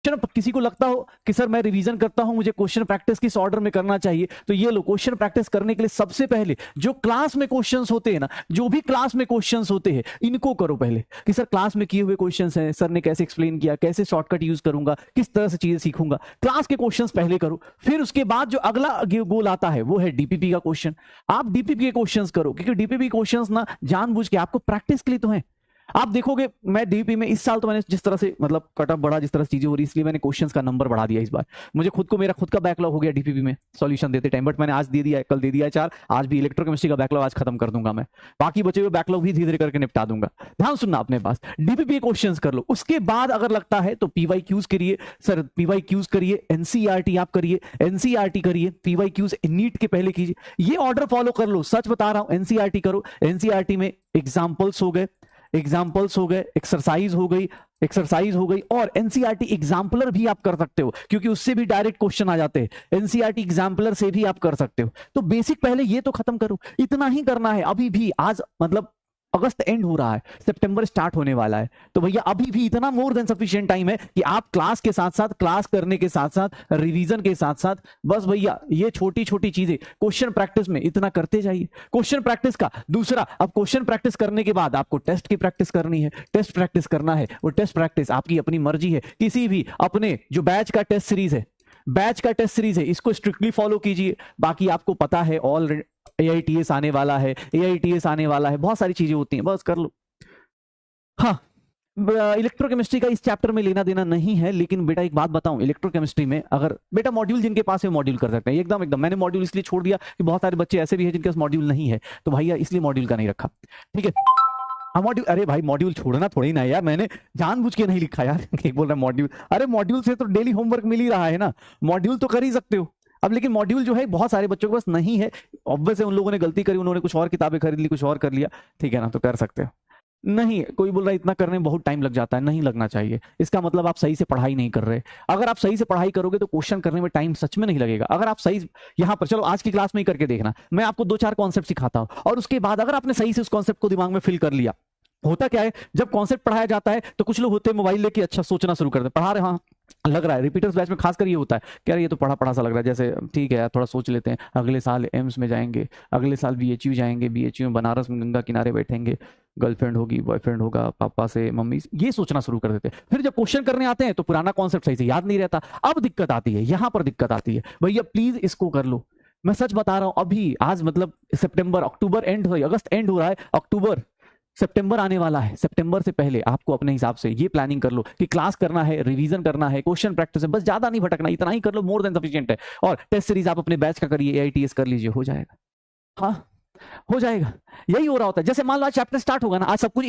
Question किसी को लगता हो कि सर मैं रिवीजन करता हूं, मुझे क्वेश्चन प्रैक्टिस किस ऑर्डर में करना चाहिए, तो ये लो, क्वेश्चन प्रैक्टिस करने के लिए सबसे पहले जो क्लास में क्वेश्चंस होते हैं ना, जो भी क्लास में क्वेश्चंस होते हैं इनको करो पहले, कि सर क्लास में किए हुए क्वेश्चंस हैं, सर ने कैसे एक्सप्लेन किया, कैसे शॉर्टकट यूज करूंगा, किस तरह से चीजें सीखूंगा, क्लास के क्वेश्चंस पहले करो। फिर उसके बाद जो अगला गोल आता है वो है डीपीपी का क्वेश्चन। आप डीपीपी के क्वेश्चंस करो, क्योंकि डीपीपी क्वेश्चंस ना जानबूझ के आपको प्रैक्टिस के लिए तो है। आप देखोगे मैं डीपी में इस साल तो मैंने जिस तरह से मतलब कटअप बढ़ा, जिस तरह से चीजें हो रही, इसलिए मैंने क्वेश्चंस का नंबर बढ़ा दिया इस बार। मुझे खुद को, मेरा खुद का बैकलॉग हो गया डीपीपी में सॉल्यूशन देते टाइम, बट मैंने आज दे दिया, कल दे दिया 4, आज भी इलेक्ट्रोकेमिस्ट्री का बैकलॉग आज खत्म कर दूंगा मैं, बाकी बचे हुए बैकलॉग भी धीरे धीरे करके निपटा दूंगा। ध्यान सुनना अपने पास, डीपीपी क्वेश्चंस कर लो। उसके बाद अगर लगता है तो पीवाईक्यूज करिए, सर पीवाईक्यूज करिए, एनसीईआरटी आप करिए, एनसीईआरटी करिए, पीवाईक्यूज नीट के पहले कीजिए, ये ऑर्डर फॉलो कर लो। सच बता रहा हूं, एनसीईआरटी करो, एनसीईआरटी में एग्जाम्पल्स हो गए, एक्सरसाइज हो गई, और एनसीईआरटी एग्जाम्पलर भी आप कर सकते हो, क्योंकि उससे भी डायरेक्ट क्वेश्चन आ जाते हैं, एनसीईआरटी एग्जाम्पलर से भी आप कर सकते हो। तो बेसिक पहले ये तो खत्म करो, इतना ही करना है अभी भी। आज मतलब अगस्त एंड हो रहा है, सितंबर स्टार्ट होने वाला है, तो भैया अभी भी इतना मोर देन सफिशिएंट टाइम है कि आप क्लास के साथ साथ, क्लास करने के साथ साथ, रिवीजन के साथ साथ, बस भैया ये छोटी छोटी चीजें क्वेश्चन प्रैक्टिस में इतना करते जाइए। क्वेश्चन प्रैक्टिस का दूसरा, अब क्वेश्चन प्रैक्टिस करने के बाद आपको टेस्ट की प्रैक्टिस करनी है, टेस्ट प्रैक्टिस करना है। वो टेस्ट प्रैक्टिस आपकी अपनी मर्जी है, किसी भी अपने जो बैच का टेस्ट सीरीज है, इसको स्ट्रिक्टली फॉलो कीजिए। बाकी आपको पता है ऑलरेडी AITS आने वाला है, AITS आने वाला है, बहुत सारी चीजें होती हैं, बस कर लो। हाँ, इलेक्ट्रोकेमिस्ट्री का इस चैप्टर में लेना देना नहीं है, लेकिन बेटा एक बात बताऊं, इलेक्ट्रोकेमिस्ट्री में अगर बेटा मॉड्यूल जिनके पास है मॉड्यूल कर सकते हैं, एकदम मैंने मॉड्यूल इसलिए छोड़ दिया कि बहुत सारे बच्चे ऐसे भी हैं जिनके पास मॉड्यूल नहीं है, तो भैया इसलिए मॉड्यूल का नहीं रखा, ठीक है। मॉड्यूल, अरे भाई मॉड्यूल छोड़ना थोड़ी ना यार, मैंने जानबूझ के नहीं लिखा यार। एक बोल रहा है मॉड्यूल, अरे मॉड्यूल से तो डेली होमवर्क मिल ही रहा है ना, मॉड्यूल तो कर ही सकते हो। अब लेकिन मॉड्यूल जो है बहुत सारे बच्चों के पास नहीं है, ऑब्वियस है, उन लोगों ने गलती करी, उन्होंने कुछ और किताबें खरीद ली, कुछ और कर लिया, ठीक है ना, तो कर सकते हो। नहीं, कोई बोल रहा है इतना करने में बहुत टाइम लग जाता है, नहीं लगना चाहिए, इसका मतलब आप सही से पढ़ाई नहीं कर रहे। अगर आप सही से पढ़ाई करोगे तो क्वेश्चन करने में टाइम सच में नहीं लगेगा। अगर आप सही, यहाँ पर चलो आज की क्लास में ही करके देखना, मैं आपको 2-4 कॉन्सेप्ट सिखाता हूँ, और उसके बाद अगर आपने सही से उस कॉन्सेप्ट को दिमाग में फिल कर लिया, होता क्या है जब कॉन्सेप्ट पढ़ाया जाता है तो कुछ लोग होते हैं मोबाइल लेके अच्छा सोचना शुरू करते हैं, पढ़ा रहे, हाँ लग रहा है, रिपीटर्स बैच में खासकर ये होता है, कह रहे ये तो पढ़ा पढ़ा सा लग रहा है, जैसे ठीक है थोड़ा सोच लेते हैं, अगले साल एम्स में जाएंगे, अगले साल BHU जाएंगे, BHU में बनारस में गंगा किनारे बैठेंगे, गर्लफ्रेंड होगी, बॉयफ्रेंड होगा, पापा से मम्मी से, ये सोचना शुरू कर देते हैं। फिर जब क्वेश्चन करने आते हैं तो पुराना कॉन्सेप्ट सही से याद नहीं रहता। अब दिक्कत आती है, यहां पर दिक्कत आती है, भैया प्लीज इसको कर लो। मैं सच बता रहा हूं, अभी आज मतलब अक्टूबर एंड हो, अगस्त एंड हो रहा है, सितंबर आने वाला है, सितंबर से पहले आपको अपने हिसाब से ये प्लानिंग कर लो कि क्लास करना है, रिवीजन करना है, क्वेश्चन प्रैक्टिस है, बस ज्यादा नहीं भटकना, इतना ही कर लो, मोर देन सफिशिएंट है। और टेस्ट सीरीज आप अपने बैच का करिए, AITS कर लीजिए, हो जाएगा, हाँ हो जाएगा। यही हो रहा होता है, जैसे मान लो आज चैप्टर स्टार्ट होगा ना, आज सब कुछ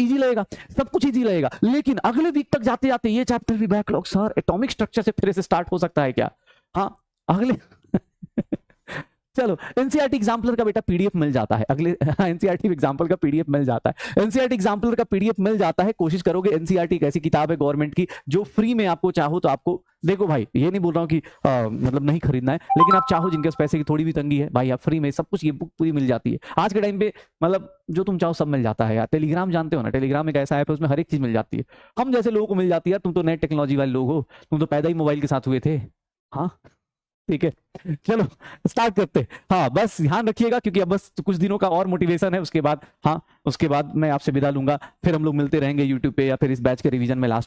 इजी लगेगा, लेकिन अगले वीक तक जाते जाते ये चैप्टर भी बैकलॉग, सर एटॉमिक स्ट्रक्चर से फिर से स्टार्ट हो सकता है क्या? हाँ अगले चलो एनसीईआरटी एग्जाम्पलर का बेटा पीडीएफ मिल जाता है, अगले एनसीईआरटी एग्जाम्पल का पीडीएफ मिल जाता है, एनसीईआरटी एग्जाम्पलर का पीडीएफ मिल जाता है। कोशिश करोगे, एनसीईआरटी एक ऐसी किताब है गवर्नमेंट की जो फ्री में आपको चाहो तो आपको, देखो भाई ये नहीं बोल रहा हूँ कि मतलब नहीं खरीदना है, लेकिन आप चाहो जिनके पास पैसे की थोड़ी भी तंगी है, भाई आप फ्री में सब कुछ, ये बुक पूरी मिल जाती है आज के टाइम पे, मतलब जो तुम चाहो सब मिल जाता है यार। टेलीग्राम जानते हो ना, टेलीग्राम एक ऐसा ऐप है, उसमें हर एक चीज मिल जाती है, हम जैसे लोगों को मिल जाती है, तुम तो नए टेक्नोलॉजी वाले लोग हो, तुम तो पैदा ही मोबाइल के साथ हुए थे। हाँ ठीक है, चलो स्टार्ट करते हैं। हाँ बस ध्यान रखिएगा, क्योंकि अब बस कुछ दिनों का और मोटिवेशन है, उसके बाद हाँ उसके बाद मैं आपसे विदा लूंगा, फिर हम लोग मिलते रहेंगे यूट्यूब पे या फिर इस बैच के रिवीजन में लास्ट